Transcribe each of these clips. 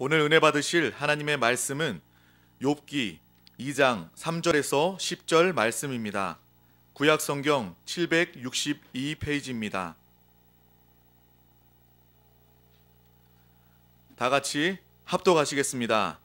오늘 은혜 받으실 하나님의 말씀은 욥기 2장 3절에서 10절 말씀입니다. 구약 성경 762페이지입니다. 다 같이 합독하시겠습니다.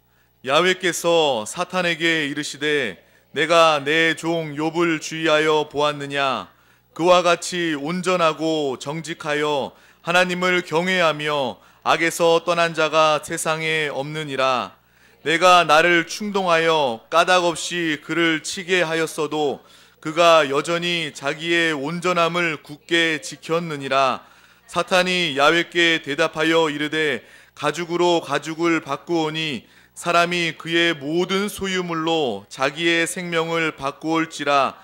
야훼께서 사탄에게 이르시되 내가 내 종 욥을 주의하여 보았느냐. 그와 같이 온전하고 정직하여 하나님을 경외하며 악에서 떠난 자가 세상에 없느니라. 내가 나를 충동하여 까닭없이 그를 치게 하였어도 그가 여전히 자기의 온전함을 굳게 지켰느니라. 사탄이 야훼께 대답하여 이르되 가죽으로 가죽을 바꾸오니 사람이 그의 모든 소유물로 자기의 생명을 바꾸올지라.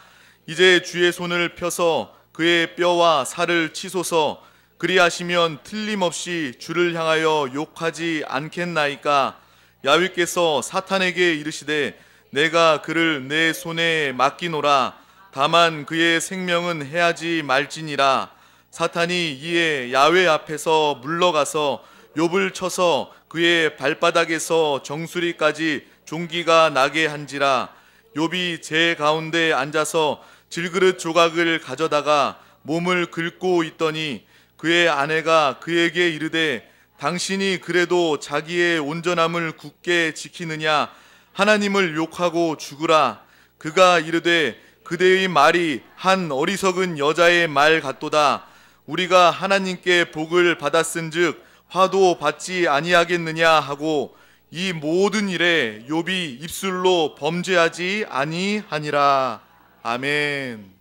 이제 주의 손을 펴서 그의 뼈와 살을 치소서. 그리하시면 틀림없이 주를 향하여 욕하지 않겠나이까. 야훼께서 사탄에게 이르시되 내가 그를 내 손에 맡기노라. 다만 그의 생명은 해하지 말지니라. 사탄이 이에 야훼 앞에서 물러가서 욥을 쳐서 그의 발바닥에서 정수리까지 종기가 나게 한지라. 욥이 제 가운데 앉아서 질그릇 조각을 가져다가 몸을 긁고 있더니 그의 아내가 그에게 이르되 당신이 그래도 자기의 온전함을 굳게 지키느냐. 하나님을 욕하고 죽으라. 그가 이르되 그대의 말이 한 어리석은 여자의 말 같도다. 우리가 하나님께 복을 받았은즉 화도 받지 아니하겠느냐 하고 이 모든 일에 욥이 입술로 범죄하지 아니하니라. 아멘.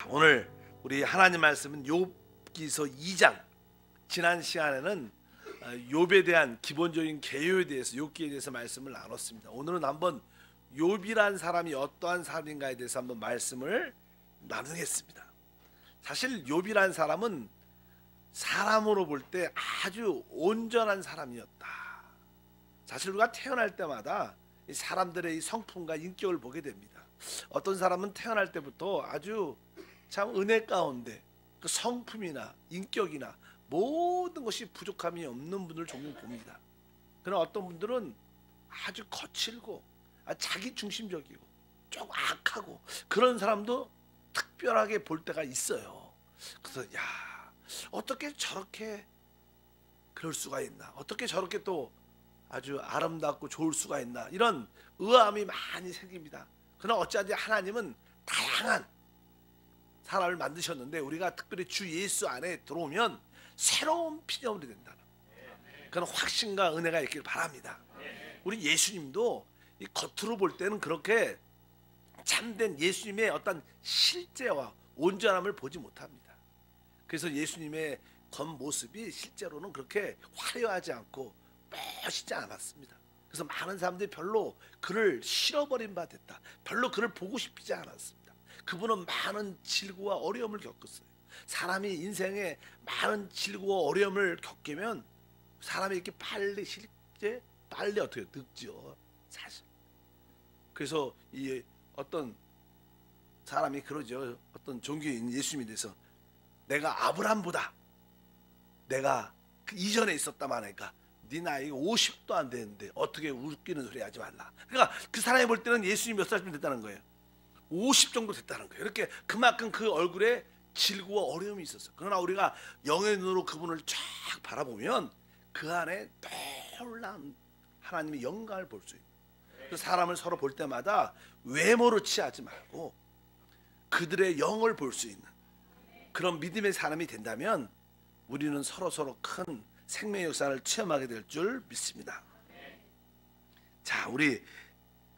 오늘 우리 하나님 말씀은 욥기서 2장. 지난 시간에는 욥에 대한 기본적인 개요에 대해서, 욥기에 대해서 말씀을 나눴습니다. 오늘은 한번 욥이란 사람이 어떠한 사람인가에 대해서 한번 말씀을 나누겠습니다. 사실 욥이란 사람은 사람으로 볼 때 아주 온전한 사람이었다. 사실 우리가 태어날 때마다 이 사람들의 이 성품과 인격을 보게 됩니다. 어떤 사람은 태어날 때부터 아주 참 은혜 가운데 그 성품이나 인격이나 모든 것이 부족함이 없는 분을 종종 봅니다. 그러나 어떤 분들은 아주 거칠고 자기 중심적이고 좀 악하고 그런 사람도 특별하게 볼 때가 있어요. 그래서 야, 어떻게 저렇게 그럴 수가 있나, 어떻게 저렇게 또 아주 아름답고 좋을 수가 있나, 이런 의아함이 많이 생깁니다. 그러나 어찌하든지 하나님은 다양한 사람을 만드셨는데 우리가 특별히 주 예수 안에 들어오면 새로운 피조물이 된다는 그런 확신과 은혜가 있길 바랍니다. 우리 예수님도 이 겉으로 볼 때는 그렇게 참된 예수님의 어떤 실제와 온전함을 보지 못합니다. 그래서 예수님의 겉모습이 실제로는 그렇게 화려하지 않고 멋있지 않았습니다. 그래서 많은 사람들이 별로 그를 싫어버린 바 됐다, 별로 그를 보고 싶지 않았습니다. 그분은 많은 질고와 어려움을 겪었어요. 사람이 인생에 많은 질고와 어려움을 겪으면 사람이 이렇게 빨리 어떻게 늙죠, 사실. 그래서 이 어떤 사람이 그러죠. 어떤 종교인 예수님에 대해서 내가 아브라함보다 내가 그 이전에 있었다만 하니까 네 나이가 50도 안 되는데 어떻게 웃기는 소리 하지 말라. 그러니까 그 사람이 볼 때는 예수님이 몇 살쯤 됐다는 거예요? 50 정도 됐다는 거예요. 이렇게 그만큼 그 얼굴에 질고와 어려움이 있었어요. 그러나 우리가 영의 눈으로 그분을 쫙 바라보면 그 안에 놀라운 하나님의 영광을 볼 수 있는, 그 사람을 서로 볼 때마다 외모로 취하지 말고 그들의 영을 볼 수 있는 그런 믿음의 사람이 된다면 우리는 서로 큰 생명의 역사를 체험하게 될 줄 믿습니다. 자, 우리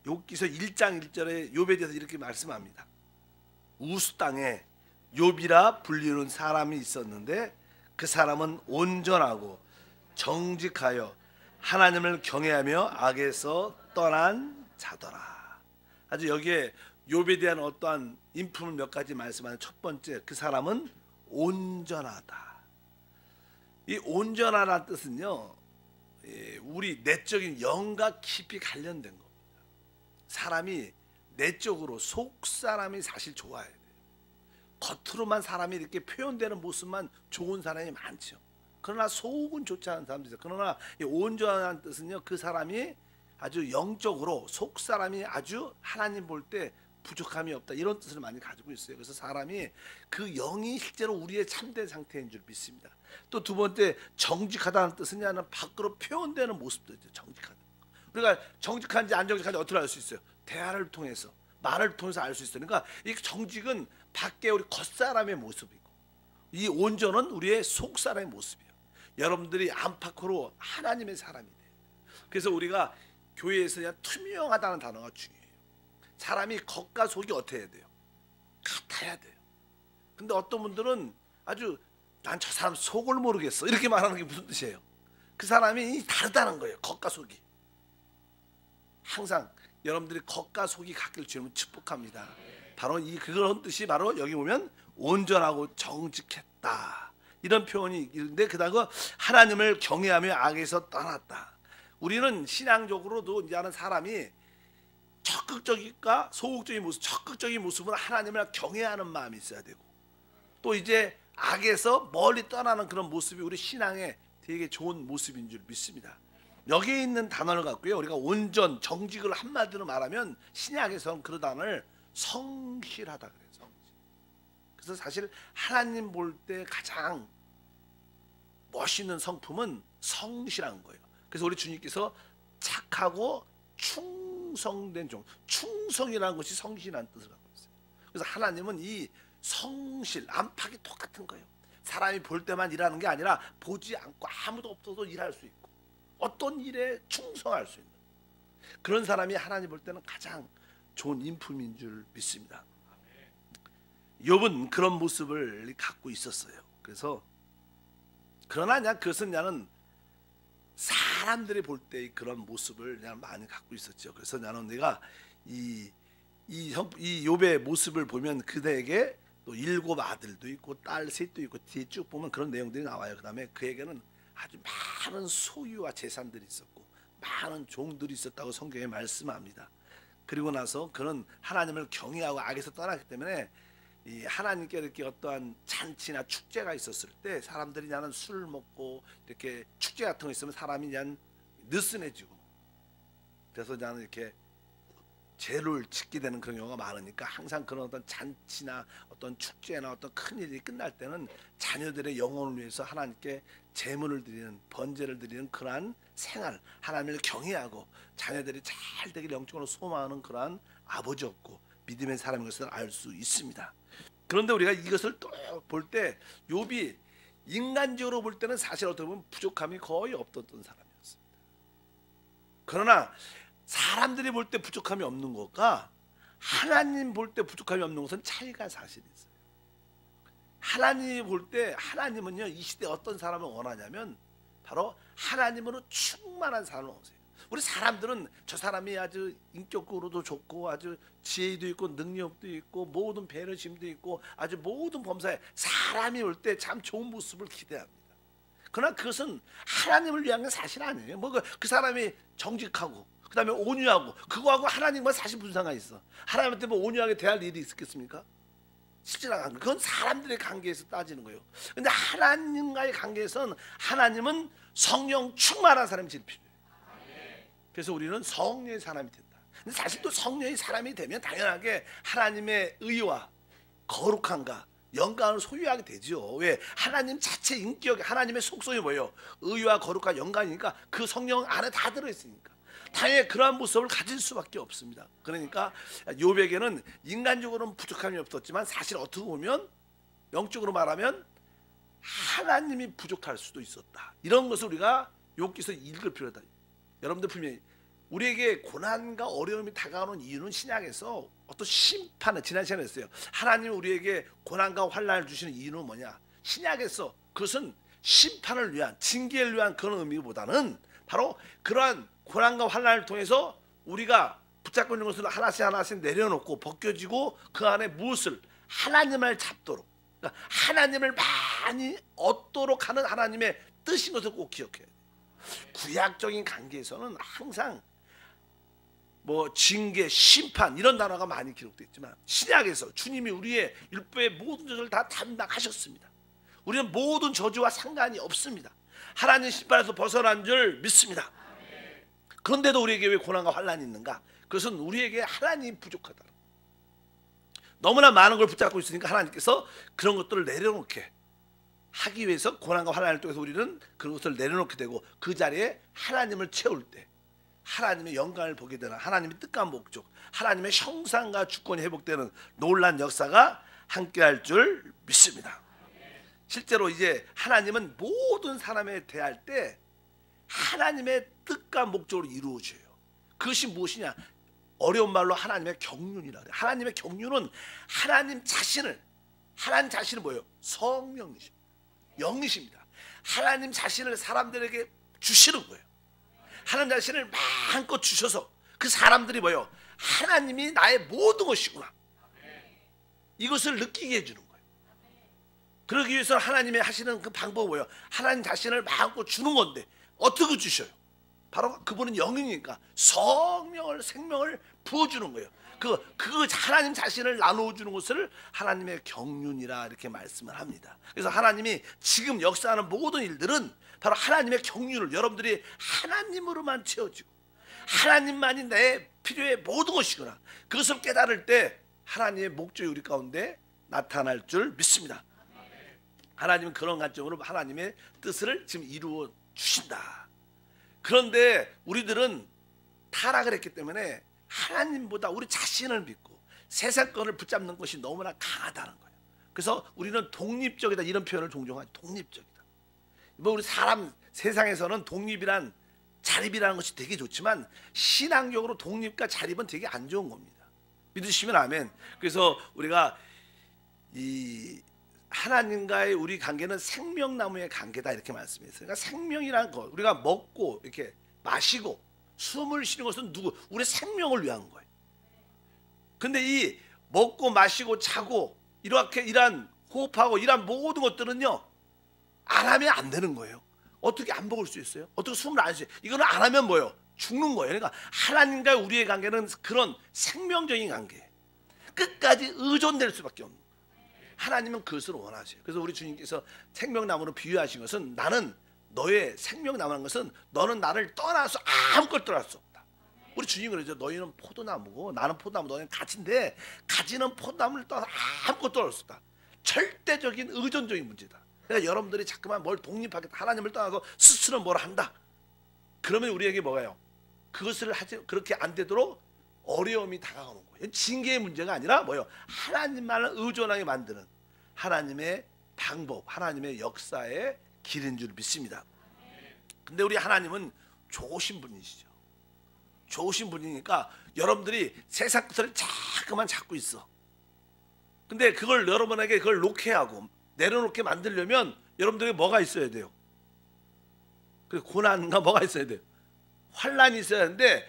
욥기서 1장 1절에 욥에 대해서 이렇게 말씀합니다. 우스 땅에 욥이라 불리는 사람이 있었는데 그 사람은 온전하고 정직하여 하나님을 경외하며 악에서 떠난 자더라. 아주 여기에 욥에 대한 어떠한 인품을 몇 가지 말씀하는 첫 번째, 그 사람은 온전하다. 이 온전하다는 뜻은요, 우리 내적인 영과 깊이 관련된 겁니다. 사람이 내적으로 속 사람이 사실 좋아야 돼요. 겉으로만 사람이 이렇게 표현되는 모습만 좋은 사람이 많죠. 그러나 속은 좋지 않은 사람도 있어요. 그러나 이 온전한 뜻은요, 그 사람이 아주 영적으로 속 사람이 아주 하나님 볼 때 부족함이 없다, 이런 뜻을 많이 가지고 있어요. 그래서 사람이 그 영이 실제로 우리의 참된 상태인 줄 믿습니다. 또 두 번째, 정직하다는 뜻은냐는 밖으로 표현되는 모습도 있죠. 정직하다. 우리가 정직한지 안 정직한지 어떻게 알 수 있어요? 대화를 통해서, 말을 통해서 알 수 있어요. 그러니까 이 정직은 밖에 우리 겉사람의 모습이고, 이 온전은 우리의 속사람의 모습이에요. 여러분들이 안팎으로 하나님의 사람이 돼요. 그래서 우리가 교회에서 그냥 투명하다는 단어가 중요해요. 사람이 겉과 속이 어떻게 해야 돼요? 같아야 돼요. 근데 어떤 분들은 아주 난 저 사람 속을 모르겠어, 이렇게 말하는 게 무슨 뜻이에요? 그 사람이 다르다는 거예요. 겉과 속이. 항상 여러분들이 겉과 속이 같길 주님은 축복합니다. 바로 그런 뜻이 바로 여기 보면 온전하고 정직했다, 이런 표현이 있는데, 그다음에 하나님을 경외하며 악에서 떠났다. 우리는 신앙적으로도 이제 하는 사람이 적극적인가 소극적인 모습, 적극적인 모습은 하나님을 경외하는 마음이 있어야 되고, 또 이제 악에서 멀리 떠나는 그런 모습이 우리 신앙에 되게 좋은 모습인 줄 믿습니다. 여기에 있는 단어를 갖고요, 우리가 온전, 정직을 한마디로 말하면 신약에서는 그 단어를 성실하다 그래요. 성실. 그래서 사실 하나님 볼 때 가장 멋있는 성품은 성실한 거예요. 그래서 우리 주님께서 착하고 충성된 종, 충성이라는 것이 성실한 뜻을 갖고 있어요. 그래서 하나님은 이 성실, 안팎이 똑같은 거예요. 사람이 볼 때만 일하는 게 아니라 보지 않고 아무도 없어도 일할 수 있고, 어떤 일에 충성할 수 있는 그런 사람이 하나님 볼 때는 가장 좋은 인품인 줄 믿습니다. 욥은 그런 모습을 갖고 있었어요. 그래서 그러나 그것은 나는 사람들이 볼 때 그런 모습을 그냥 많이 갖고 있었죠. 그래서 나는 내가 이 욥의 모습을 보면 그대에게 또 7 아들도 있고 딸 셋도 있고 뒤에 쭉 보면 그런 내용들이 나와요. 그다음에 그에게는 아주 많은 소유와 재산들이 있었고 많은 종들이 있었다고 성경에 말씀합니다. 그리고 나서 그는 하나님을 경외하고 악에서 떠났기 때문에 이 하나님께 이렇게 어떠한 잔치나 축제가 있었을 때 사람들이 나는 술을 먹고 이렇게 축제 같은 거 있으면 사람이 그냥 느슨해지고, 그래서 나는 이렇게 죄를 짓게 되는 그런 경우가 많으니까 항상 그런 어떤 잔치나 어떤 축제나 어떤 큰 일이 끝날 때는 자녀들의 영혼을 위해서 하나님께 제물을 드리는, 번제를 드리는 그러한 생활, 하나님을 경외하고 자녀들이 잘 되길 영적으로 소망하는 그러한 아버지였고 믿음의 사람인 것을 알 수 있습니다. 그런데 우리가 이것을 또 볼 때 욥이 인간적으로 볼 때는 사실 어떻게 보면 부족함이 거의 없었던 사람이었습니다. 그러나 사람들이 볼 때 부족함이 없는 것과 하나님 볼 때 부족함이 없는 것은 차이가 사실 있어요. 하나님이 볼 때, 하나님은요 이 시대에 어떤 사람을 원하냐면 바로 하나님으로 충만한 사람을 원하세요. 우리 사람들은 저 사람이 아주 인격으로도 좋고 아주 지혜도 있고 능력도 있고 모든 배려심도 있고 아주 모든 범사에 사람이 올 때 참 좋은 모습을 기대합니다. 그러나 그것은 하나님을 위한 건 사실 아니에요. 뭐 그 사람이 정직하고 그 다음에 온유하고 그거하고 하나님과 사실 무슨 상관이 있어? 하나님한테 뭐 온유하게 대할 일이 있겠습니까? 쉽지 않은 거예요. 그건 사람들의 관계에서 따지는 거예요. 근데 하나님과의 관계에서는 하나님은 성령 충만한 사람이 제일 필요해요. 그래서 우리는 성령의 사람이 된다. 근데 사실 또 성령의 사람이 되면 당연하게 하나님의 의와 거룩함과 영광을 소유하게 되죠. 왜? 하나님 자체 인격, 하나님의 속성이 뭐예요? 의와 거룩과 영광이니까 그 성령 안에 다 들어있으니까 당연히 그러한 모습을 가질 수밖에 없습니다. 그러니까 욥에게는 인간적으로는 부족함이 없었지만 사실 어떻게 보면 영적으로 말하면 하나님이 부족할 수도 있었다. 이런 것을 우리가 욥기서 읽을 필요하다. 여러분들 분명히 우리에게 고난과 어려움이 다가오는 이유는 신약에서 어떤 심판을, 지난 시간에 했어요. 하나님이 우리에게 고난과 환난을 주시는 이유는 뭐냐? 신약에서 그것은 심판을 위한, 징계를 위한 그런 의미보다는 바로 그러한 고난과 환난을 통해서 우리가 붙잡고 있는 것을 하나씩 하나씩 내려놓고 벗겨지고 그 안에 무엇을 하나님을 잡도록, 그러니까 하나님을 많이 얻도록 하는 하나님의 뜻인 것을 꼭 기억해야 돼요. 구약적인 관계에서는 항상 뭐 징계, 심판 이런 단어가 많이 기록되어 있지만 신약에서 주님이 우리의 율법의 모든 저주를 다 담당하셨습니다. 우리는 모든 저주와 상관이 없습니다. 하나님 신발에서 벗어난 줄 믿습니다. 그런데도 우리에게 왜 고난과 환난이 있는가? 그것은 우리에게 하나님이 부족하다. 너무나 많은 걸 붙잡고 있으니까 하나님께서 그런 것들을 내려놓게 하기 위해서 고난과 환난을 통해서 우리는 그런 것을 내려놓게 되고, 그 자리에 하나님을 채울 때 하나님의 영광을 보게 되는, 하나님의 뜻과 목적, 하나님의 형상과 주권이 회복되는 놀라운 역사가 함께할 줄 믿습니다. 실제로 이제 하나님은 모든 사람에 대할 때 하나님의 뜻과 목적으로 이루어져요. 그것이 무엇이냐? 어려운 말로 하나님의 경륜이라 그래요. 하나님의 경륜은 하나님 자신을 뭐예요? 성령이십니다. 영이십니다. 하나님 자신을 사람들에게 주시는 거예요. 하나님 자신을 마음껏 주셔서 그 사람들이 뭐예요? 하나님이 나의 모든 것이구나, 이것을 느끼게 해주는 거예요. 그러기 위해서 하나님이 하시는 그 방법은 뭐예요? 하나님 자신을 마음껏 주는 건데 어떻게 주셔요? 바로 그분은 영이니까 성령을, 생명을 부어주는 거예요. 그 하나님 자신을 나누어주는 것을 하나님의 경륜이라 이렇게 말씀을 합니다. 그래서 하나님이 지금 역사하는 모든 일들은 바로 하나님의 경륜을, 여러분들이 하나님으로만 채워지고 하나님만이 내 필요의 모든 것이구나, 그것을 깨달을 때 하나님의 목적이 우리 가운데 나타날 줄 믿습니다. 하나님은 그런 관점으로 하나님의 뜻을 지금 이루어 주신다. 그런데 우리들은 타락을 했기 때문에 하나님보다 우리 자신을 믿고 세상 것을 붙잡는 것이 너무나 강하다는 거예요. 그래서 우리는 독립적이다, 이런 표현을 종종 하죠. 독립적이다. 뭐 우리 사람 세상에서는 독립이란, 자립이라는 것이 되게 좋지만 신앙적으로 독립과 자립은 되게 안 좋은 겁니다. 믿으시면 아멘. 그래서 우리가 이 하나님과의 우리 관계는 생명나무의 관계다, 이렇게 말씀했어요. 그러니까 생명이라는 것, 우리가 먹고 이렇게 마시고 숨을 쉬는 것은 우리 생명을 위한 거예요. 근데 이 먹고 마시고 자고 이렇게 이런 호흡하고 이런 모든 것들은요, 안 하면 안 되는 거예요. 어떻게 안 먹을 수 있어요? 어떻게 숨을 안 쉬어요? 이거는 안 하면 뭐예요? 죽는 거예요. 그러니까 하나님과 우리의 관계는 그런 생명적인 관계, 끝까지 의존될 수밖에 없는 거예요. 하나님은 그것을 원하세요. 그래서 우리 주님께서 생명나무로 비유하신 것은, 나는 너의 생명나무라는 것은 너는 나를 떠나서 아무것도 떠날 수 없다. 우리 주님이 그러죠. 너희는 포도나무고 나는 포도나무, 너희는 가지인데 가지는 포도나무를 떠나서 아무것도 떠날 수 없다. 절대적인 의존적인 문제다. 그러니까 여러분들이 자꾸만 뭘 독립하겠다, 하나님을 떠나서 스스로 뭘 한다, 그러면 우리에게 뭐가요? 그것을 하지, 그렇게 안 되도록 어려움이 다가오는 거예요. 징계의 문제가 아니라 뭐예요? 하나님만을 의존하게 만드는 하나님의 방법, 하나님의 역사의 길인 줄 믿습니다. 근데 우리 하나님은 좋으신 분이시죠. 좋으신 분이니까 여러분들이 세상 것을 자꾸만 잡고 있어. 근데 그걸 여러분에게 그걸 놓게 하고 내려놓게 만들려면 여러분들에게 뭐가 있어야 돼요? 그 고난과 뭐가 있어야 돼요? 환난이 있어야 하는데,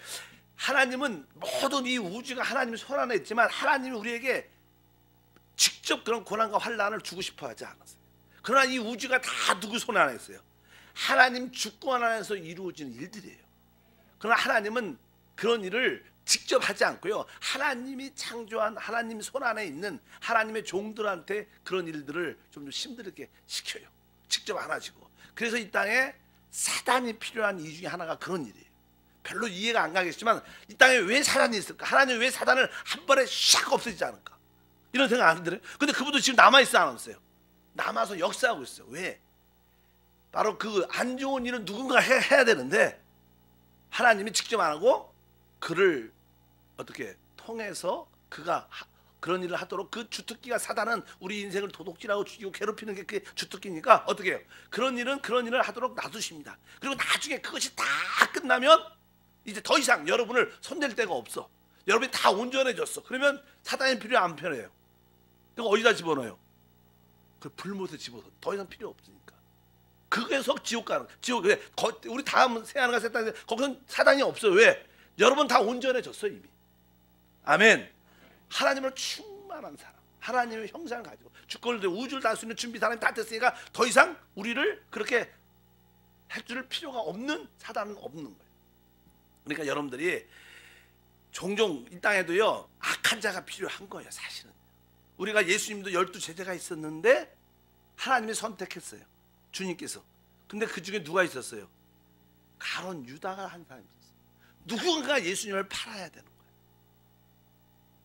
하나님은 모든 이 우주가 하나님의 손 안에 있지만 하나님이 우리에게 직접 그런 고난과 환난을 주고 싶어 하지 않았어요. 그러나 이 우주가 다 누구 손 안에 있어요? 하나님 주권 안에서 이루어지는 일들이에요. 그러나 하나님은 그런 일을 직접 하지 않고요, 하나님이 창조한 하나님 손 안에 있는 하나님의 종들한테 그런 일들을 좀 힘들게 시켜요. 직접 안 하시고. 그래서 이 땅에 사단이 필요한 이유 중에 하나가 그런 일이에요. 별로 이해가 안 가겠지만 이 땅에 왜 사단이 있을까? 하나님이 왜 사단을 한 번에 샥 없애지 않을까? 이런 생각 안 들어요? 근데 그분도 지금 남아있어 안 없어요? 남아서 역사하고 있어요. 왜? 바로 그 안 좋은 일은 누군가 해야 되는데 하나님이 직접 안 하고 그를 어떻게 통해서 그가 그런 일을 하도록, 그 주특기가 사단은 우리 인생을 도둑질하고 죽이고 괴롭히는 게 그 주특기니까 어떻게 해요? 그런 일을 하도록 놔두십니다. 그리고 나중에 그것이 다 끝나면 이제 더 이상 여러분을 손댈 데가 없어. 여러분이 다 온전해졌어. 그러면 사단이 필요 안 편해요. 그럼 어디다 집어넣어요? 그 불못에 집어넣어. 더 이상 필요 없으니까. 그게서 지옥 가는, 지옥. 우리 다음 새하늘과 새 땅에 거기선 사단이 없어요. 왜? 여러분 다 온전해졌어 이미. 아멘. 하나님으로 충만한 사람, 하나님의 형상을 가지고 주권을 들고 우주를 다할 수 있는 준비 사람이 다 됐으니까 더 이상 우리를 그렇게 해줄 필요가 없는 사단은 없는 거예요. 그러니까 여러분들이 종종 이 땅에도요 악한 자가 필요한 거예요. 사실은 우리가 예수님도 12 제자가 있었는데 하나님이 선택했어요. 주님께서. 근데 그 중에 누가 있었어요? 가론 유다가 한 사람이 있었어요. 누군가 예수님을 팔아야 되는 거예요.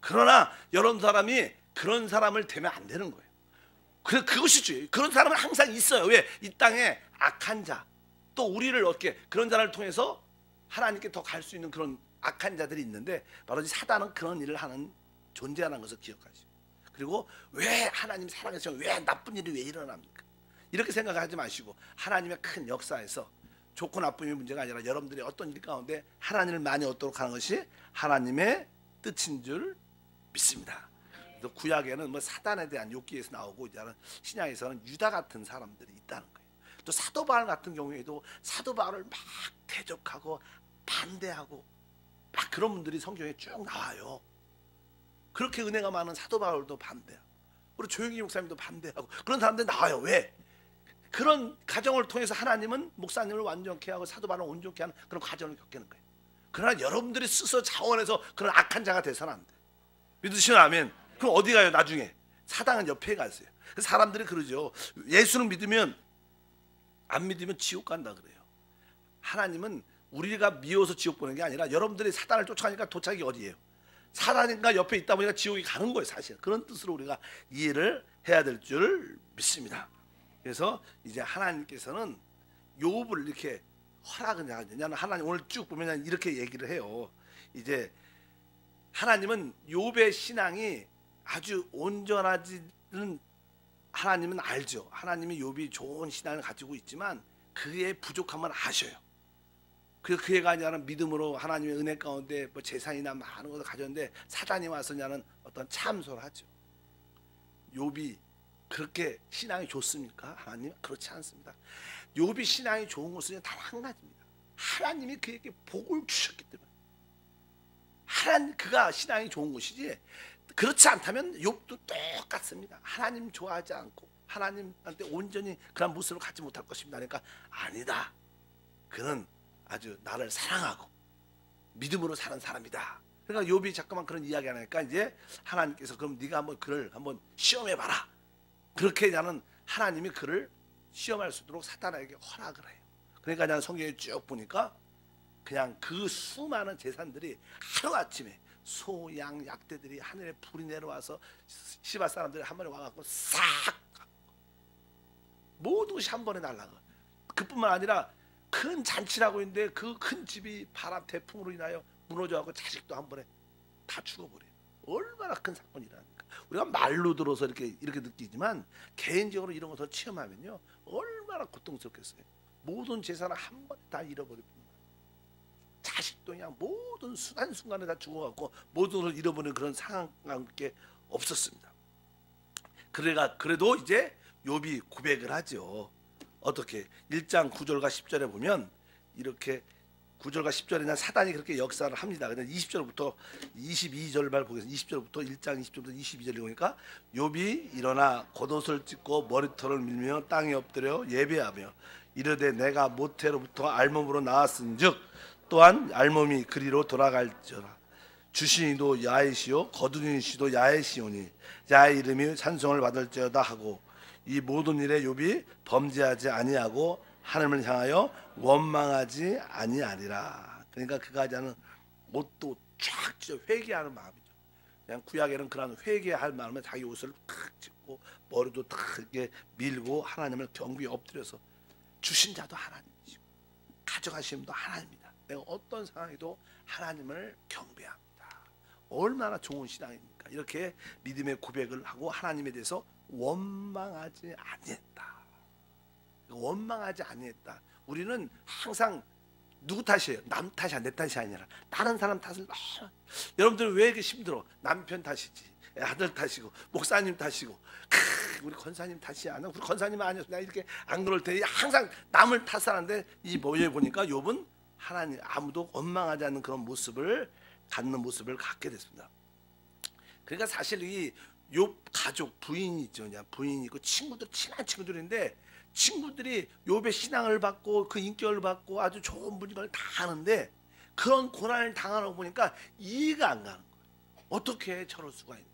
그러나 여러 사람이 그런 사람을 되면 안 되는 거예요. 그것이 주예요. 그런 사람은 항상 있어요. 왜? 이 땅에 악한 자, 또 우리를 어떻게 그런 자를 통해서 하나님께 더 갈 수 있는 그런 악한 자들이 있는데, 바로 이 사단은 그런 일을 하는 존재라는 것을 기억하시고, 그리고 왜 하나님 사랑하시면 왜 나쁜 일이 왜 일어납니까? 이렇게 생각하지 마시고 하나님의 큰 역사에서 좋고 나쁨이 문제가 아니라 여러분들이 어떤 일 가운데 하나님을 많이 얻도록 하는 것이 하나님의 뜻인 줄 믿습니다. 그래서 구약에는 뭐 사단에 대한 욥기에서 나오고, 이제는 신약에서는 유다 같은 사람들이 있다는 거예요. 또 사도 바울 같은 경우에도 사도 바울을 막 대적하고 반대하고 막 그런 분들이 성경에 쭉 나와요. 그렇게 은혜가 많은 사도 바울도 반대하고, 그리고 조영기 목사님도 반대하고 그런 사람들이 나와요. 왜? 그런 과정을 통해서 하나님은 목사님을 완전케 하고 사도 바울을 온전케 하는 그런 과정을 겪는 거예요. 그러나 여러분들이 스스로 자원해서 그런 악한 자가 돼서는 안 돼. 믿으시면 아멘. 그럼 어디 가요? 나중에 사단은 옆에 가세요. 사람들이 그러죠. 예수는 믿으면, 안 믿으면 지옥 간다 그래요. 하나님은 우리가 미워서 지옥 보는 게 아니라 여러분들이 사단을 쫓아가니까 도착이 어디예요? 사단인가 옆에 있다 보니까 지옥이 가는 거예요. 사실 그런 뜻으로 우리가 이해를 해야 될 줄 믿습니다. 그래서 이제 하나님께서는 욥을 이렇게 허락을 하냐면, 하나님 오늘 쭉 보면 이렇게 얘기를 해요. 이제 하나님은 욥의 신앙이 아주 온전하지는, 하나님은 알죠. 하나님이 욥이 좋은 신앙을 가지고 있지만 그의 부족함을 아셔요. 그래서 그 애가 아니라는 믿음으로 하나님의 은혜 가운데 뭐 재산이나 많은 것을 가졌는데 사단이 와서 냐는 어떤 참소를 하죠. 욥이 그렇게 신앙이 좋습니까? 하나님 그렇지 않습니다. 욥이 신앙이 좋은 것은 단 한 가지입니다. 하나님이 그에게 복을 주셨기 때문에 하나님, 그가 신앙이 좋은 것이지, 그렇지 않다면 욥도 똑같습니다. 하나님 좋아하지 않고 하나님한테 온전히 그런 모습을 갖지 못할 것입니다. 그러니까 아니다. 그는 아주 나를 사랑하고 믿음으로 사는 사람이다. 그러니까 욥이 자꾸만 그런 이야기 하니까 이제 하나님께서 그럼 네가 한번 그를 한번 시험해 봐라. 그렇게 나는 하나님이 그를 시험할 수 있도록 사탄에게 허락을 해요. 그러니까 나는 성경에 쭉 보니까 그냥 그 수많은 재산들이 하루아침에 소, 양, 약대들이 하늘에 불이 내려와서 시바 사람들이 한 번에 와갖고 싹 모든 것이 한 번에 날아가. 그뿐만 아니라 큰 잔치라고 있는데 그 큰 집이 바람 태풍으로 인하여 무너져갖고 자식도 한 번에 다 죽어버려요. 얼마나 큰 사건이라니까. 우리가 말로 들어서 이렇게 느끼지만 개인적으로 이런 것을 체험하면요 얼마나 고통스럽겠어요. 모든 재산을 한 번에 다 잃어버리고 자식도 그냥 모든 순간순간에 다 죽어갖고 모든 것을 잃어버리는 그런 상황밖에 없었습니다. 그래도 이제 욥이 고백을 하죠. 어떻게 1장 9절과 10절에 보면 이렇게 9절과 10절에는 사단이 그렇게 역사를 합니다. 근데 20절부터 22절 말 보겠습니다. 20절부터 1장 20절부터 22절에 보니까 욥이 일어나 겉옷을 찢고 머리털을 밀며 땅에 엎드려 예배하며 이르되 내가 모태로부터 알몸으로 나왔은즉 또한 알몸이 그리로 돌아갈지어라. 주신이도 야훼시요 거두는 시도 야훼시오니 야의 이름이 찬송을 받을지어다 하고 이 모든 일에 욥이 범죄하지 아니하고 하나님을 향하여 원망하지 아니하리라. 그러니까 그가 하는 옷도 쫙 찢어 회개하는 마음이죠. 그냥 구약에는 그런 회개할 마음에 자기 옷을 탁 찢고 머리도 탁 이렇게 밀고 하나님을 경배에 엎드려서 주신 자도 하나님이시고 가져가신 분도 하나님입니다. 내가 어떤 상황에도 하나님을 경배합니다. 얼마나 좋은 신앙입니까? 이렇게 믿음의 고백을 하고 하나님에 대해서 원망하지 아니했다. 원망하지 아니했다. 우리는 항상 누구 탓이에요? 남 탓이야, 내 탓이 아니라 다른 사람 탓을 여러분들은 왜 이렇게 힘들어? 남편 탓이지, 아들 탓이고, 목사님 탓이고, 우리 권사님 탓이야. 우리 권사님 아니었어. 나 이렇게 안 그럴 테니 항상 남을 탓하는데 이 모여에 보니까 욥은 하나님 아무도 원망하지 않는 그런 모습을 갖는 모습을 갖게 됐습니다. 그러니까 사실 이 욥 가족 부인이 있죠. 그냥 부인이 있고 친구들, 친한 친구들인데 친구들이 욥의 신앙을 받고 그 인격을 받고 아주 좋은 분인 걸 다 아는데 그런 고난을 당하는 거 보니까 이해가 안 가는 거예요. 어떻게 저럴 수가 있는가.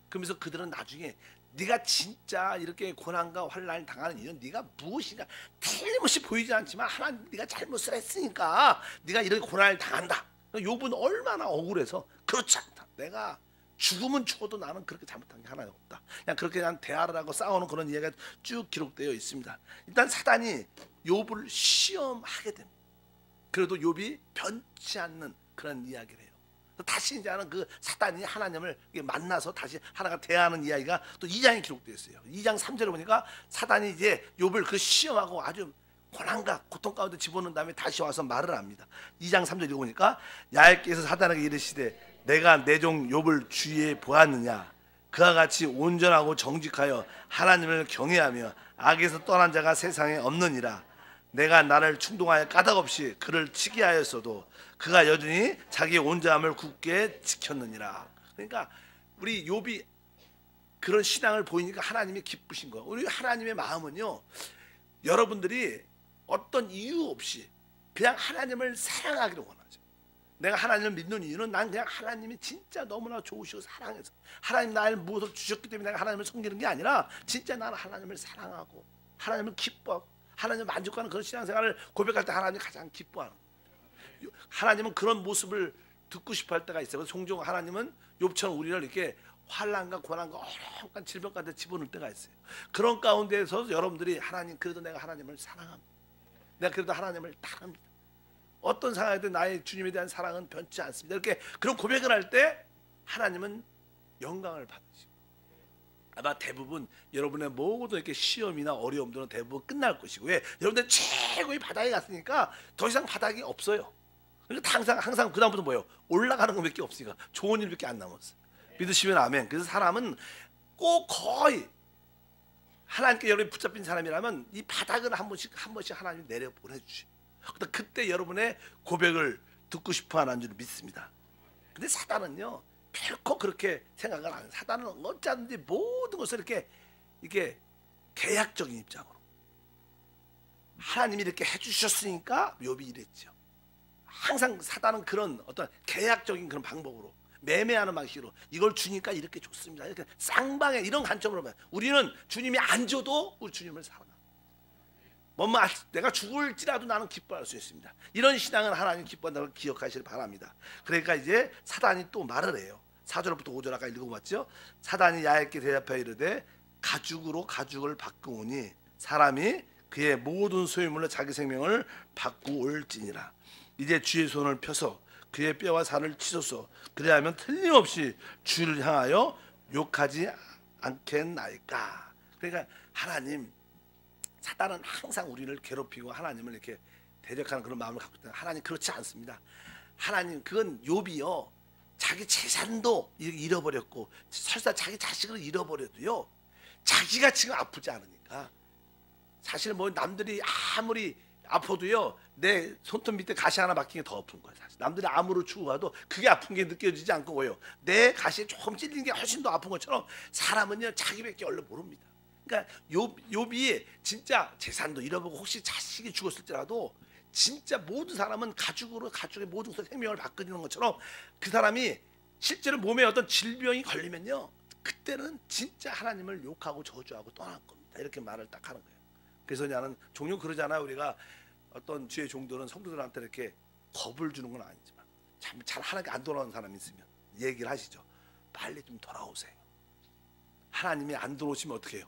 그러면서 그들은 나중에 네가 진짜 이렇게 고난과 환난을 당하는 이유는 네가 무엇이냐 틀림없이 보이지 않지만 하나님 네가 잘못을 했으니까 네가 이렇게 고난을 당한다. 욥은 얼마나 억울해서 그렇지 않다. 내가 죽으면 죽어도 나는 그렇게 잘못한 게 하나 없다. 그냥 그렇게 그냥 대화를 하고 싸우는 그런 이야기가 쭉 기록되어 있습니다. 일단 사단이 욥을 시험하게 됩니다. 그래도 욥이 변치 않는 그런 이야기를 해요. 다시 이제는 그 사단이 하나님을 만나서 다시 하나가 대하는 이야기가 또 2장에 기록되어 있어요. 2장 3절에 보니까 사단이 이제 욥을 그 시험하고 아주 고난과 고통 가운데 집어넣은 다음에 다시 와서 말을 합니다. 2장 3절 읽어보니까 야훼께서 사단에게 이르시되 내가 내 종 욥을 주위에 보았느냐 그와 같이 온전하고 정직하여 하나님을 경외하며 악에서 떠난 자가 세상에 없느니라. 내가 나를 충동하여 까닭없이 그를 치게 하였어도 그가 여전히 자기의 온전함을 굳게 지켰느니라. 그러니까 우리 욥이 그런 신앙을 보이니까 하나님이 기쁘신 거예요. 우리 하나님의 마음은요, 여러분들이 어떤 이유 없이 그냥 하나님을 사랑하기를 원하죠. 내가 하나님을 믿는 이유는 난 그냥 하나님이 진짜 너무나 좋으시고 사랑해서 하나님 나를 무엇을 주셨기 때문에 내가 하나님을 섬기는 게 아니라 진짜 나는 하나님을 사랑하고 하나님을 기뻐하고 하나님을 만족하는 그런 신앙생활을 고백할 때 하나님이 가장 기뻐하는 거예요. 하나님은 그런 모습을 듣고 싶어 할 때가 있어요. 그래서 종종 하나님은 욥처럼 우리를 이렇게 환난과 고난과 어려운 질병 가운데 집어넣을 때가 있어요. 그런 가운데서 여러분들이 하나님 그래도 내가 하나님을 사랑합니다. 내가 그래도 하나님을 따릅니다. 어떤 상황에든 나의 주님에 대한 사랑은 변치 않습니다. 이렇게 그런 고백을 할 때 하나님은 영광을 받으시고 아마 대부분 여러분의 모든 이렇게 시험이나 어려움들은 대부분 끝날 것이고 왜? 여러분들 최고의 바닥에 갔으니까 더 이상 바닥이 없어요. 그러니까 항상 그다음부터 뭐예요? 올라가는 것밖에 없으니까 좋은 일밖에 안 남았어요. 믿으시면 아멘. 그래서 사람은 꼭 거의 하나님께 여러분이 붙잡힌 사람이라면 이 바닥을 한 번씩 하나님이 내려 보내주시고 그때 여러분의 고백을 듣고 싶어하는 줄 믿습니다. 근데 사단은요 결코 그렇게 생각을 안 해요. 사단은 어쩌든지 모든 것을 이렇게 계약적인 입장으로 하나님이 이렇게 해주셨으니까 욥이 이랬죠. 항상 사단은 그런 어떤 계약적인 그런 방법으로 매매하는 방식으로 이걸 주니까 이렇게 좋습니다. 이렇게 쌍방에 이런 관점으로 봐요. 우리는 주님이 안 줘도 우리 주님을 사랑합니다. 뭔가 내가 죽을지라도 나는 기뻐할 수 있습니다. 이런 신앙은 하나님 기뻐한다는 걸 기억하시길 바랍니다. 그러니까 이제 사단이 또 말을 해요. 4절부터 5절 아까 읽어봤죠. 사단이 야훼께 대답하여 이르되 가죽으로 가죽을 바꾸오니 사람이 그의 모든 소유물로 자기 생명을 바꾸올지니라. 이제 주의 손을 펴서 그의 뼈와 살을 치소서. 그래야하면 틀림없이 주를 향하여 욕하지 않겠나이까. 그러니까 하나님 사단은 항상 우리를 괴롭히고 하나님을 이렇게 대적하는 그런 마음을 갖고 있다. 하나님 그렇지 않습니다. 하나님 그건 욥이요 자기 재산도 잃어버렸고 설사 자기 자식을 잃어버려도요 자기가 지금 아프지 않으니까 사실 뭐 남들이 아무리 아파도요 내 손톱 밑에 가시 하나 박힌 게 더 아픈 거예요. 사실 남들이 암으로 죽어가도 그게 아픈 게 느껴지지 않고 뭐요 내 가시에 조금 찔린 게 훨씬 더 아픈 것처럼 사람은요 자기밖에 얼른 모릅니다. 그러니까 욥이 진짜 재산도 잃어보고 혹시 자식이 죽었을지라도 진짜 모든 사람은 가죽의 모든 생명을 바꾸는 것처럼 그 사람이 실제로 몸에 어떤 질병이 걸리면요 그때는 진짜 하나님을 욕하고 저주하고 떠날 겁니다. 이렇게 말을 딱 하는 거예요. 그래서 나는 종종 그러잖아요. 우리가 어떤 주의 종들은 성도들한테 이렇게 겁을 주는 건 아니지만 잘 하나님께 안 돌아오는 사람이 있으면 얘기를 하시죠. 빨리 좀 돌아오세요. 하나님이 안 들어오시면 어떻게 해요?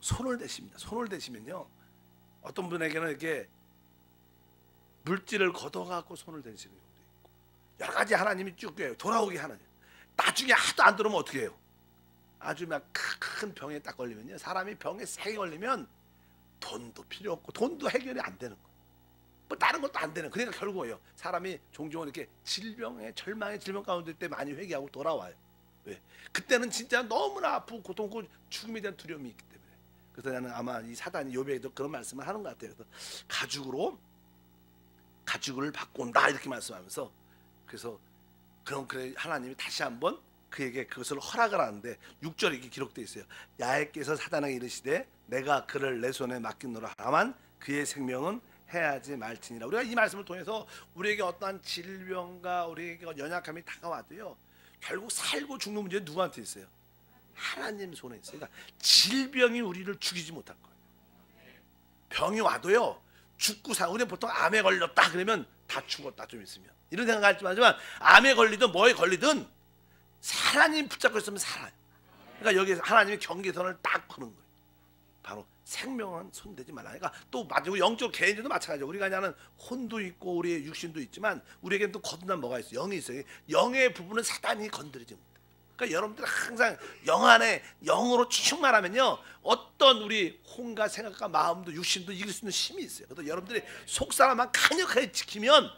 손을 대십니다. 손을 대시면요 어떤 분에게는 이렇게 물질을 걷어갖고 손을 대시는 경우도 있고 여러 가지 하나님이 쭉 돌아오게 하는. 나중에 하도 안 들어오면 어떻게 해요? 아주 막 큰 병에 딱 걸리면요 사람이 병에 세게 걸리면 돈도 필요 없고 돈도 해결이 안 되는 거예요. 뭐 다른 것도 안 되는. 그러니까 결국은요 사람이 종종 이렇게 절망의 질병 가운데 때 많이 회개하고 돌아와요. 왜? 그때는 진짜 너무나 아프고 고통고 죽음에 대한 두려움이 있기 때문에. 그래서 나는 아마 이 사단이 욥에도 그런 말씀을 하는 것 같아요. 그래서 가죽을 바꾼다 이렇게 말씀하면서 그래서 그래 하나님이 다시 한번 그에게 그것을 허락을 하는데 6절에 이렇게 기록되어 있어요. 야훼께서 사단에게 이르시되 내가 그를 내 손에 맡기노라. 다만 그의 생명은 해하지 말지니라. 우리가 이 말씀을 통해서 우리에게 어떠한 질병과 우리에게 연약함이 다가와도요 결국 살고 죽는 문제는 누구한테 있어요? 하나님 손에 있어요. 그러니까 질병이 우리를 죽이지 못할 거예요. 병이 와도요 죽고 사. 우리는 보통 암에 걸렸다 그러면 다 죽었다 좀 있으면 이런 생각하지 마지만 암에 걸리든 뭐에 걸리든 하나님 붙잡고 있으면 살아요. 그러니까 여기서 하나님이 경계선을 딱 그는 거예요. 바로 생명은 손대지 말라. 그러니까 또 마지막 영적 개인도 마찬가지죠. 우리가 하는 혼도 있고 우리의 육신도 있지만 우리에게는 또 거듭난 뭐가 있어요? 영이 있어요. 영의 부분은 사단이 건드리지 못해요. 그러니까 여러분들 항상 영 안에 영으로 충만하면요 어떤 우리 혼과 생각과 마음도 육신도 이길 수 있는 힘이 있어요. 그래서 여러분들이 속사람만 강력하게 지키면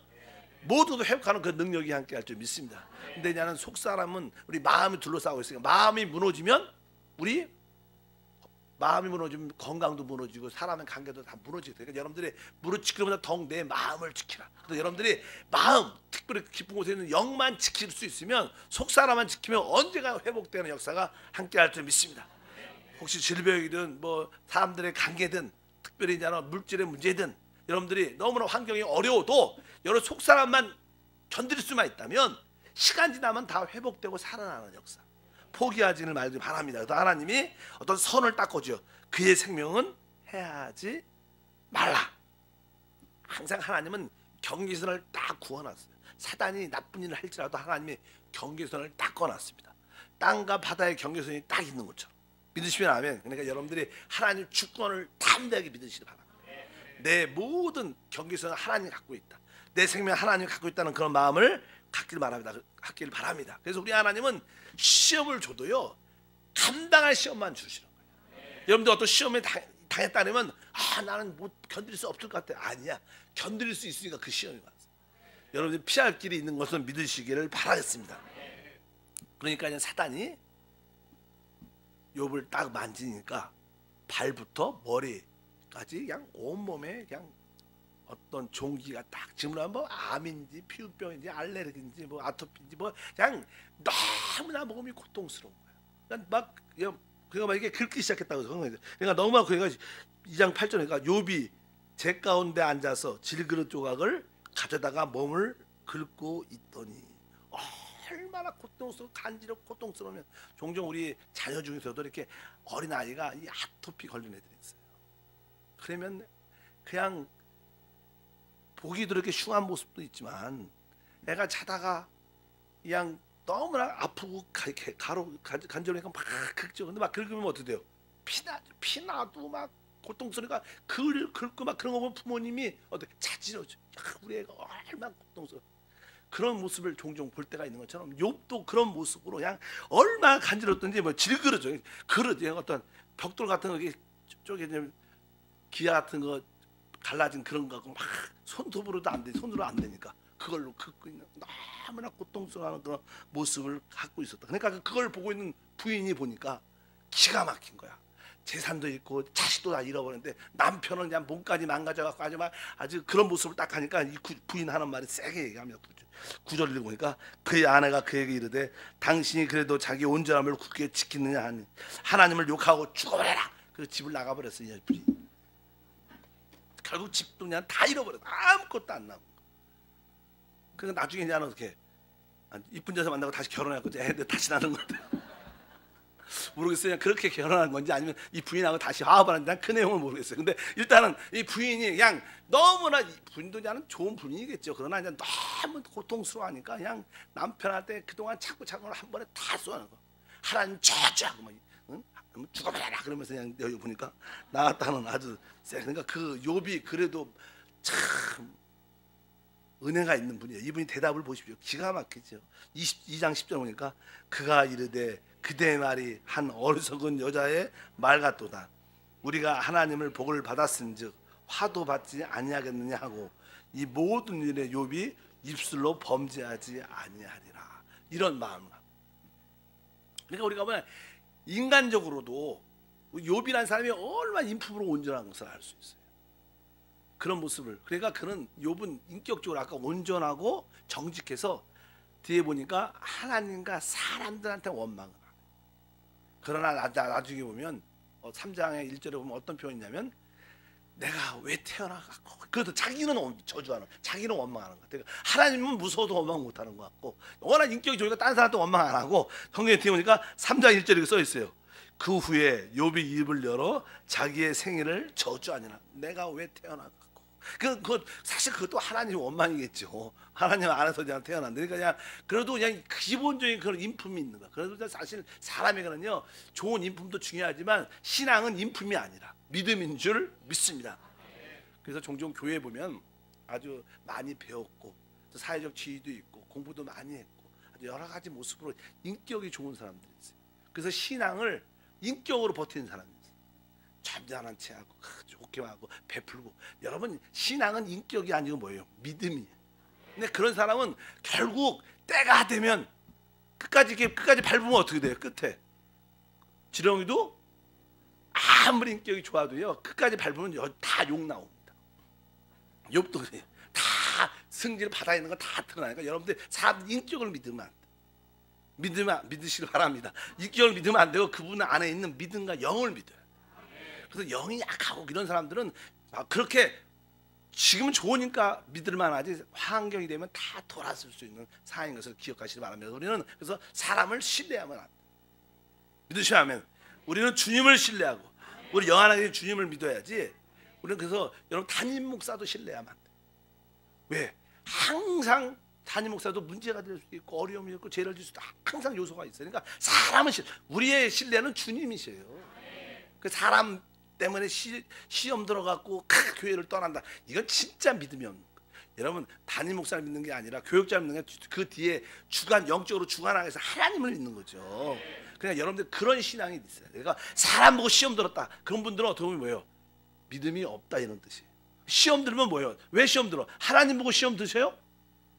모두도 회복하는 그 능력이 함께 할 줄 믿습니다. 근데 나는 속사람은 우리 마음이 둘러싸고 있으니까 마음이 무너지면 우리 마음이 무너지면 건강도 무너지고 사람의 관계도 다 무너지게 돼요. 그러니까 여러분들이 무릎 지키기보다 더욱 내 마음을 지키라. 그래서 여러분들이 마음, 특별히 깊은 곳에 있는 영만 지킬 수 있으면 속사람만 지키면 언제가 회복되는 역사가 함께할 줄 믿습니다. 혹시 질병이든 뭐 사람들의 관계든 특별히 이제 물질의 문제든 여러분들이 너무나 환경이 어려워도 여러분 속사람만 견딜 수만 있다면 시간 지나면 다 회복되고 살아나는 역사. 포기하지는 말기 바랍니다. 그래서 하나님이 어떤 선을 딱 거죠. 그의 생명은 해하지 말라. 항상 하나님은 경계선을 딱 구워놨어요. 사단이 나쁜 일을 할지라도 하나님이 경계선을 딱 꺼놨습니다. 땅과 바다의 경계선이 딱 있는 것처럼 믿으시면 아멘. 그러니까 여러분들이 하나님 주권을 담대하게 믿으시기 바랍니다. 내 모든 경계선은 하나님이 갖고 있다. 내 생명 하나님이 갖고 있다는 그런 마음을 갖길 바랍니다. 그래서 우리 하나님은 시험을 줘도요 감당할 시험만 주시는 거예요. 여러분들 어떤 시험에 당했다면 나는 못 견딜 수 없을 것 같아. 아니야, 견딜 수 있으니까 그 시험이 왔어. 여러분들 피할 길이 있는 것은 믿으시기를 바라겠습니다. 그러니까 이제 사단이 욥을 딱 만지니까 발부터 머리까지 그냥 온몸에 그냥 어떤 종기가 딱 지금 뭐 암인지 피부병인지 알레르기인지 뭐 아토피인지 뭐 그냥 너무나 몸이 고통스러운 거야. 그러니까 막 이게 긁기 시작했다고 그러니까 너무나 그래가 2장 8절에 그러니까 욥이 제 가운데 앉아서 질그릇 조각을 가져다가 몸을 긁고 있더니 얼마나 고통스러워 간지럽고 고통스러우면 종종 우리 자녀 중에서도 이렇게 어린 아이가 이 아토피 걸린 애들이 있어요. 그러면 그냥 보기도 이렇게 흉한 모습도 있지만 애가 자다가 그냥 너무나 아프고 간절하니까 막 긁죠. 근데 막 긁으면 어떻게 돼요? 피나도 막 고통스러우니까 긁고 막 그런 거 보면 부모님이 어떻게 자지러져. 우리 애가 얼마나 고통스러워. 그런 모습을 종종 볼 때가 있는 것처럼 욥도 그런 모습으로 그냥 얼마나 간지럽던지 뭐 질그러져. 그러죠. 어떤 벽돌 같은 거 쪽에 기아 같은 거 갈라진 그런 거 갖고 막 손톱으로도 안 돼. 손으로 안 되니까 그걸로 긁고 있는 너무나 고통스러운 그런 모습을 갖고 있었다. 그러니까 그걸 보고 있는 부인이 보니까 기가 막힌 거야. 재산도 있고 자식도 다 잃어버렸는데 남편은 그냥 몸까지 망가져갖고 아주 그런 모습을 딱 하니까 이 부인 하는 말이 세게 얘기하며 9절 읽어보니까 그의 아내가 그에게 이르되 당신이 그래도 자기 온전함을 굳게 지키느냐 하니 하나님을 욕하고 죽어버려라. 그 집을 나가버렸어요. 이 부인. 결국 집도 그냥 다 잃어버렸어. 아무것도 안 남은 거. 그러니까 나중에 이제 어떻게 이쁜 여자 만나고 다시 결혼했고 애들 다시 나는 건데 모르겠어요. 그냥 그렇게 결혼한 건지 아니면 이 부인하고 다시 화합을 하는지 난 그 내용을 모르겠어요. 근데 일단은 이 부인이 그냥 너무나 이 부인도 그냥 좋은 부인이겠죠. 그러나 이제 너무 고통스러워하니까 그냥 남편한테 그동안 자꾸 한 번에 다 쏘는 거. 하나님 저주하고 막 응? 죽어버려라 그러면서 그냥 여기 보니까 나갔다는 아주 세. 그러니까 그 욥이 그래도 참 은혜가 있는 분이에요. 이분이 대답을 보십시오. 기가 막히죠. 22장 10절 보니까 그가 이르되 그대의 말이 한 어리석은 여자의 말 같도다. 우리가 하나님을 복을 받았은즉 화도 받지 아니하겠느냐 하고 이 모든 일에 욥이 입술로 범죄하지 아니하리라. 이런 마음을 갖고. 그러니까 우리가 보면 인간적으로도 욥이라는 사람이 얼마나 인품으로 온전한 것을 알 수 있어요. 그런 모습을. 그러니까 그는 욥은 인격적으로 아까 온전하고 정직해서 뒤에 보니까 하나님과 사람들한테 원망을 하고. 그러나 나중에 보면 3장의 1절에 보면 어떤 표현이냐면 내가 왜 태어나갖고, 그것도 자기는 저주하는, 자기는 원망하는 것 같아요. 하나님은 무서워도 원망 못하는 것 같고, 워낙 인격이 좋으니까 다른 사람도 원망 안 하고, 성경에 보니까 3장 1절에 이렇게 써 있어요. 그 후에 욥이 입을 열어 자기의 생일을 저주하니라. 내가 왜 태어나갖고. 사실 그것도 하나님의 원망이겠죠. 하나님 안에서 그냥 태어난다. 그러니까 그냥 그래도 그냥 기본적인 그런 인품이 있는 거야. 그래도 사실 사람에게는요, 좋은 인품도 중요하지만 신앙은 인품이 아니라 믿음인 줄 믿습니다. 그래서 종종 교회에 보면 아주 많이 배웠고 사회적 지위도 있고 공부도 많이 했고 아주 여러 가지 모습으로 인격이 좋은 사람들이 있어요. 그래서 신앙을 인격으로 버티는 사람이 있어요. 점잖은 체하고 좋게 하고 베풀고. 여러분, 신앙은 인격이 아니고 뭐예요? 믿음이에요. 근데 그런 사람은 결국 때가 되면 끝까지 밟으면 어떻게 돼요? 끝에 지렁이도 아무리 인격이 좋아도요, 끝까지 밟으면 다 욕 나옵니다. 욥도 그래요. 다 승질 바다에 있는 거 다 드러나니까 여러분들 사람 인격을 믿으면 안 돼. 믿으시길 바랍니다. 인격을 믿으면 안 되고 그분 안에 있는 믿음과 영을 믿어요. 그래서 영이 약하고 이런 사람들은 그렇게 지금은 좋으니까 믿을만 하지 환경이 되면 다 돌아설 수 있는 상황인 것을 기억하시기 바랍니다. 우리는 그래서 사람을 신뢰하면 안 돼. 믿으셔야 하면 우리는 주님을 신뢰하고 우리 영안하게 주님을 믿어야지. 우리는 그래서 여러분 담임 목사도 신뢰하면 안 돼. 왜? 항상 담임 목사도 문제가 될 수도 있고 어려움이 있고 죄를 질 수도 항상 요소가 있어요. 그러니까 사람은 우리의 신뢰는 주님이세요. 그 사람 때문에 시험 들어갖고 교회를 떠난다. 이건 진짜 믿음이 없는 거예요. 여러분, 담임 목사를 믿는 게 아니라 교육자를 믿는 게 그 뒤에 영적으로 주관하기 위해서 하나님을 믿는 거죠. 그러니까 여러분들 그런 신앙이 있어요. 그러니까 사람 보고 시험 들었다. 그런 분들은 어떻게 보면 뭐예요? 믿음이 없다 이런 뜻이에요. 시험 들면 뭐예요? 왜 시험 들어? 하나님 보고 시험 드세요?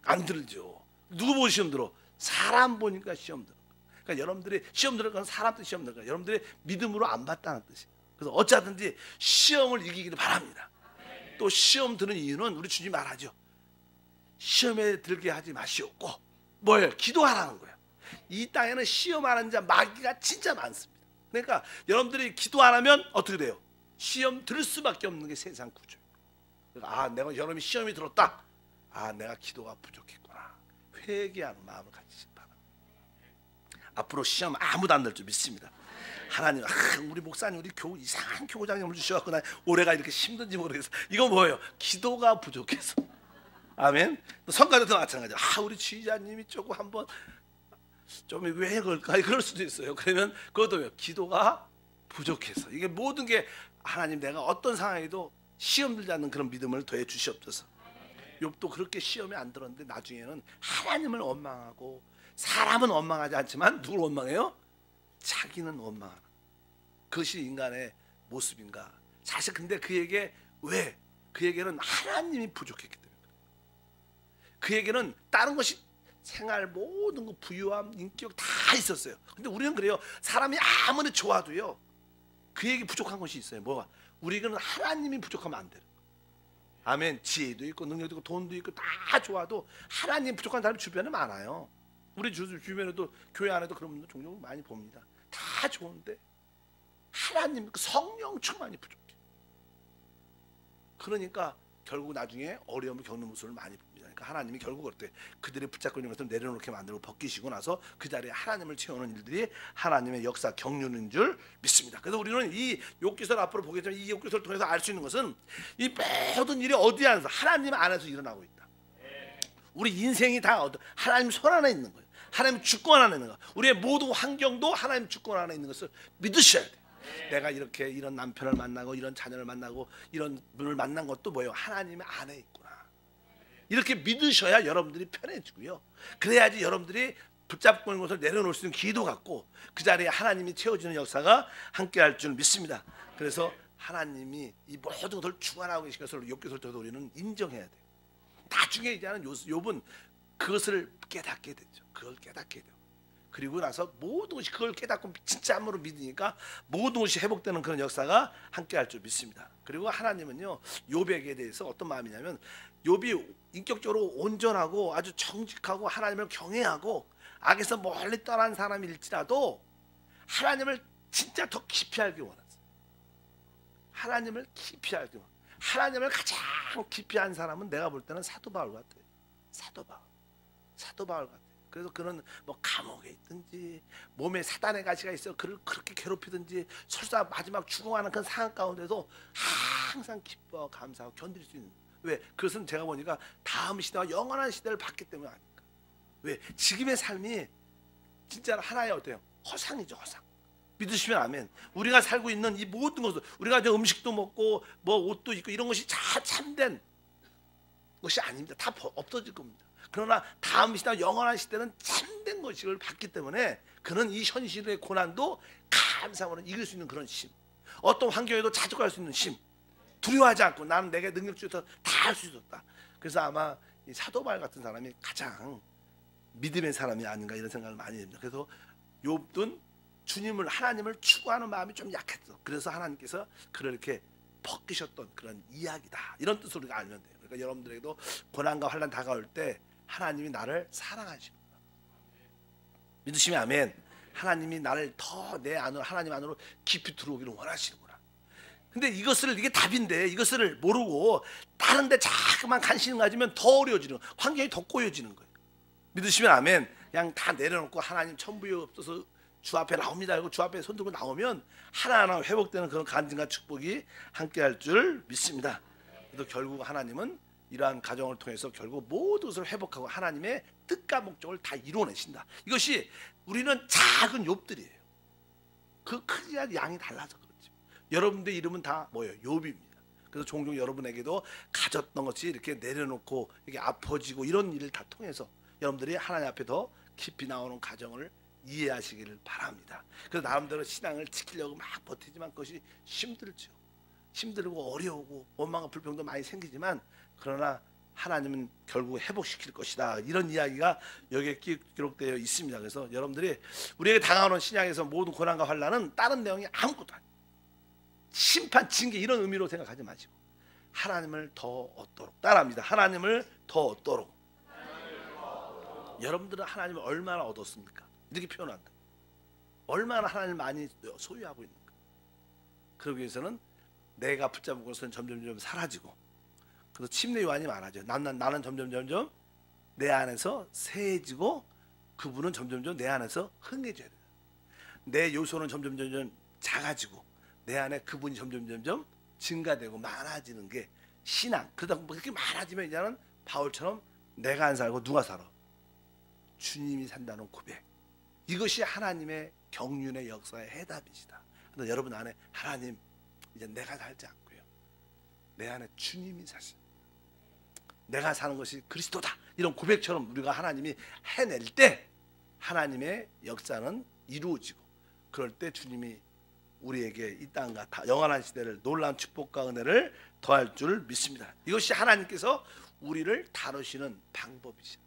안 들죠. 누구 보고 시험 들어? 사람 보니까 시험 들어. 그러니까 여러분들이 시험 들을 건 사람 때 시험 들을 거예요. 여러분들이 믿음으로 안 봤다는 뜻이에요. 그래서 어쩌든지 시험을 이기기를 바랍니다. 또 시험 드는 이유는 우리 주님 말하죠. 시험에 들게 하지 마시옵고 뭐예요? 기도하라는 거예요. 이 땅에는 시험하는 자 마귀가 진짜 많습니다. 그러니까 여러분들이 기도 안 하면 어떻게 돼요? 시험 들 수밖에 없는 게 세상 구조예요. 그러니까 내가 여러분이 시험이 들었다. 내가 기도가 부족했구나. 회개하는 마음을 가지시기 바랍니다. 앞으로 시험 아무도 안 들 줄 믿습니다. 하나님, 우리 목사님, 우리 이상한 교장님을 주셔갖고 나 올해가 이렇게 힘든지 모르겠어. 이거 뭐예요? 기도가 부족해서. 아멘. 성가대도 마찬가지야. 우리 지휘자님이 조금 한번 좀 왜 그럴까? 그럴 수도 있어요. 그러면 그것도 기도가 부족해서. 이게 모든 게 하나님, 내가 어떤 상황에도 시험 들지 않는 그런 믿음을 더해 주시옵소서. 욥도 그렇게 시험에 안 들었는데 나중에는 하나님을 원망하고, 사람은 원망하지 않지만 누굴 원망해요? 자기는 원망하는. 그것이 인간의 모습인가? 사실 근데 그에게 왜? 그에게는 하나님이 부족했기 때문에. 그에게는 다른 것이 생활 모든 거 부유함, 인격 다 있었어요. 근데 우리는 그래요. 사람이 아무리 좋아도요, 그에게 부족한 것이 있어요. 뭐가? 우리는 하나님이 부족하면 안 돼요. 아멘. 지혜도 있고 능력도 있고 돈도 있고 다 좋아도 하나님 부족한 사람이 주변에 많아요. 우리 주변에도 교회 안에도 그런 분들 종종 많이 봅니다. 다 좋은데 하나님 성령 충만이 부족해. 그러니까 결국 나중에 어려움을 겪는 모습을 많이 봅니다. 그러니까 하나님이 결국 어때? 그들이 붙잡고 있는 것을 내려놓게 만들고 벗기시고 나서 그 자리에 하나님을 채우는 일들이 하나님의 역사 경륜인 줄 믿습니다. 그래서 우리는 이 욥기서를 앞으로 보겠지만 이 욥기서를 통해서 알 수 있는 것은 이 모든 일이 어디 안에서? 하나님 안에서 일어나고 있다. 우리 인생이 다 하나님 손 안에 있는 거예요. 하나님 주권 안에 있는 거. 우리의 모든 환경도 하나님 주권 안에 있는 것을 믿으셔야 돼요. 내가 이렇게 이런 남편을 만나고 이런 자녀를 만나고 이런 분을 만난 것도 뭐예요? 하나님의 안에 있구나. 이렇게 믿으셔야 여러분들이 편해지고요. 그래야지 여러분들이 붙잡고 있는 것을 내려놓을 수 있는 기도 갖고 그 자리에 하나님이 채워주는 역사가 함께할 줄 믿습니다. 그래서 하나님이 이 모든 것을 주관하고 계신 것을 욥기서를 통해서 우리는 인정해야 돼요. 나중에 이제는 욥은 그것을 깨닫게 되죠. 그걸 깨닫게 돼요. 그리고 나서 모든 것이 그걸 깨닫고 진짜 함으로 믿으니까 모든 것이 회복되는 그런 역사가 함께할 줄 믿습니다. 그리고 하나님은요, 욥에게 대해서 어떤 마음이냐면, 욥이 인격적으로 온전하고 아주 정직하고 하나님을 경외하고 악에서 멀리 떠난 사람일지라도 하나님을 진짜 더 깊이 알기 원했어요. 하나님을 깊이 알기 원해요. 하나님을 가장 깊이 한 사람은 내가 볼 때는 사도 바울 같아요. 사도 바울 같아요. 그래서 그는 뭐 감옥에 있든지 몸에 사단의 가시가 있어 그를 그렇게 괴롭히든지 설사 마지막 죽어가는 그 상황 가운데도 항상 기뻐 감사하고 견딜 수 있는. 왜? 그것은 제가 보니까 다음 시대와 영원한 시대를 봤기 때문에 아닙니까? 왜? 지금의 삶이 진짜로 하나의 어때요? 허상이죠, 허상. 믿으시면 아멘. 우리가 살고 있는 이 모든 것을, 우리가 이제 음식도 먹고 뭐 옷도 입고 이런 것이 다 참된 것이 아닙니다. 다 없어질 겁니다. 그러나 다음 시대 영원한 시대는 참된 것을 봤기 때문에 그는 이 현실의 고난도 감사함으로 이길 수 있는 그런 힘, 어떤 환경에도 자족할 수 있는 힘, 두려워하지 않고 나는 내게 능력 주어서 다 할 수 있었다. 그래서 아마 이 사도 바울 같은 사람이 가장 믿음의 사람이 아닌가 이런 생각을 많이 합니다. 그래서 욥은 주님을, 하나님을 추구하는 마음이 좀 약했어. 그래서 하나님께서 그를 이렇게 벗기셨던 그런 이야기다, 이런 뜻으로 우리가 알면 돼요. 그러니까 여러분들에게도 고난과 환난 다가올 때 하나님이 나를 사랑하시는구나. 믿으시면 아멘. 하나님이 나를 더 내 안으로, 하나님 안으로 깊이 들어오기를 원하시는구나. 근데 이게 답인데 이것을 모르고 다른 데 자꾸만 관심을 가지면 더 어려워지는, 환경이 더 꼬여지는 거예요. 믿으시면 아멘. 그냥 다 내려놓고 하나님 천부에 없어서 주 앞에 나옵니다 하고 주 앞에 손들고 나오면 하나하나 회복되는 그런 간증과 축복이 함께할 줄 믿습니다. 그래서 결국 하나님은 이러한 가정을 통해서 결국 모든 것을 회복하고 하나님의 뜻과 목적을 다 이루어내신다. 이것이 우리는 작은 욥들이에요. 그 크기와 양이 달라서 그렇지. 여러분들 이름은 다 뭐예요? 욥입니다. 그래서 종종 여러분에게도 가졌던 것이 이렇게 내려놓고 이렇게 아파지고 이런 일을 다 통해서 여러분들이 하나님 앞에 더 깊이 나오는 가정을 이해하시기를 바랍니다. 그래서 나름대로 신앙을 지키려고 막 버티지만 그것이 힘들죠. 힘들고 어려우고 원망과 불평도 많이 생기지만 그러나 하나님은 결국 회복시킬 것이다. 이런 이야기가 여기에 기록되어 있습니다. 그래서 여러분들이 우리에게 당하는 신약에서 모든 고난과 환난은 다른 내용이 아무것도 아니에요. 심판, 징계 이런 의미로 생각하지 마시고 하나님을 더 얻도록, 따라합니다. 하나님을 더 얻도록. 여러분들은 하나님을 얼마나 얻었습니까? 이렇게 표현한다. 얼마나 하나님을 많이 소유하고 있는가. 그러기 위해서는 내가 붙잡은 것은 점점 사라지고, 그래서 침례 요한이 말하죠. 나는 점점 내 안에서 세해지고 그분은 점점 내 안에서 흥해져야 돼요. 내 요소는 점점 작아지고 내 안에 그분이 점점 증가되고 많아지는 게 신앙. 그러다 보면 그렇게 많아지면 이제는 바울처럼 내가 안 살고 누가 살아? 주님이 산다는 고백. 이것이 하나님의 경륜의 역사의 해답이시다. 그래서 여러분 안에 하나님, 이제 내가 살지 않고요, 내 안에 주님이 사신, 내가 사는 것이 그리스도다, 이런 고백처럼 우리가 하나님이 해낼 때 하나님의 역사는 이루어지고, 그럴 때 주님이 우리에게 이 땅과 영원한 시대를, 놀라운 축복과 은혜를 더할 줄 믿습니다. 이것이 하나님께서 우리를 다루시는 방법이시다.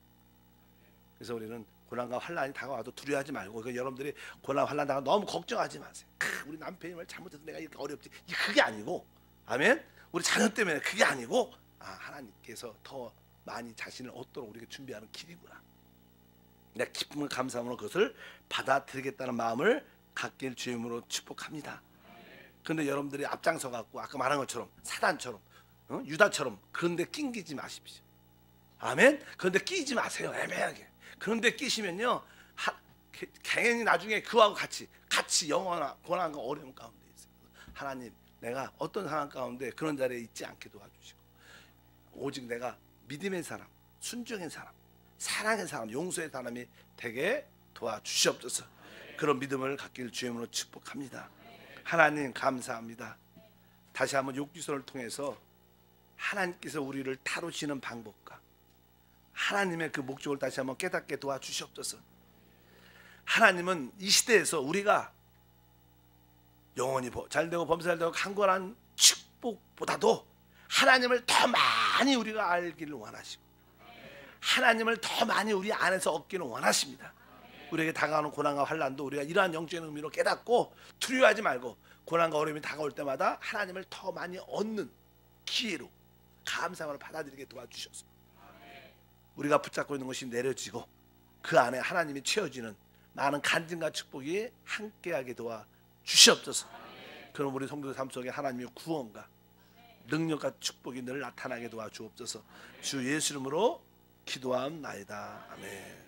그래서 우리는 고난과 환난이 다가와도 두려워하지 말고, 그러니까 여러분들이 고난 환난 다가 너무 걱정하지 마세요. 우리 남편이 말 잘못해서 내가 이렇게 어렵지, 그게 아니고, 아멘. 우리 자녀 때문에 그게 아니고, 하나님께서 더 많이 자신을 얻도록 우리에게 준비하는 길이구나. 내가 기쁨과 감사함으로 그것을 받아들이겠다는 마음을 갖길 주임으로 축복합니다. 그런데 여러분들이 앞장서 갖고 아까 말한 것처럼 사단처럼, 유다처럼 그런데 낑기지 마십시오. 아멘. 그런데 끼지 마세요. 애매하게. 그런데 끼시면요, 괜히 나중에 그와 같이 영원한 고난과 어려움 가운데 있어요. 하나님, 내가 어떤 상황 가운데 그런 자리에 있지 않게 도와주시고, 오직 내가 믿음의 사람, 순종의 사람, 사랑의 사람, 용서의 사람이 되게 도와주시옵소서. 그런 믿음을 갖길 주임으로 축복합니다. 하나님 감사합니다. 다시 한번 욥기서를 통해서 하나님께서 우리를 다루시는 방법과 하나님의 그 목적을 다시 한번 깨닫게 도와주시옵소서. 하나님은 이 시대에서 우리가 영원히 잘되고 범사잘되고 강건한 축복보다도 하나님을 더 많이 우리가 알기를 원하시고, 하나님을 더 많이 우리 안에서 얻기를 원하십니다. 우리에게 다가오는 고난과 환난도 우리가 이러한 영적인 의미로 깨닫고 두려워하지 말고, 고난과 어려움이 다가올 때마다 하나님을 더 많이 얻는 기회로 감사함으로 받아들이게 도와주셔서 우리가 붙잡고 있는 것이 내려지고 그 안에 하나님이 채워지는 많은 간증과 축복이 함께하게 도와주시옵소서. 그럼 우리 성도들 삶 속에 하나님의 구원과 능력과 축복이 늘 나타나게 도와주옵소서. 주 예수 이름으로 기도함나이다. 아멘.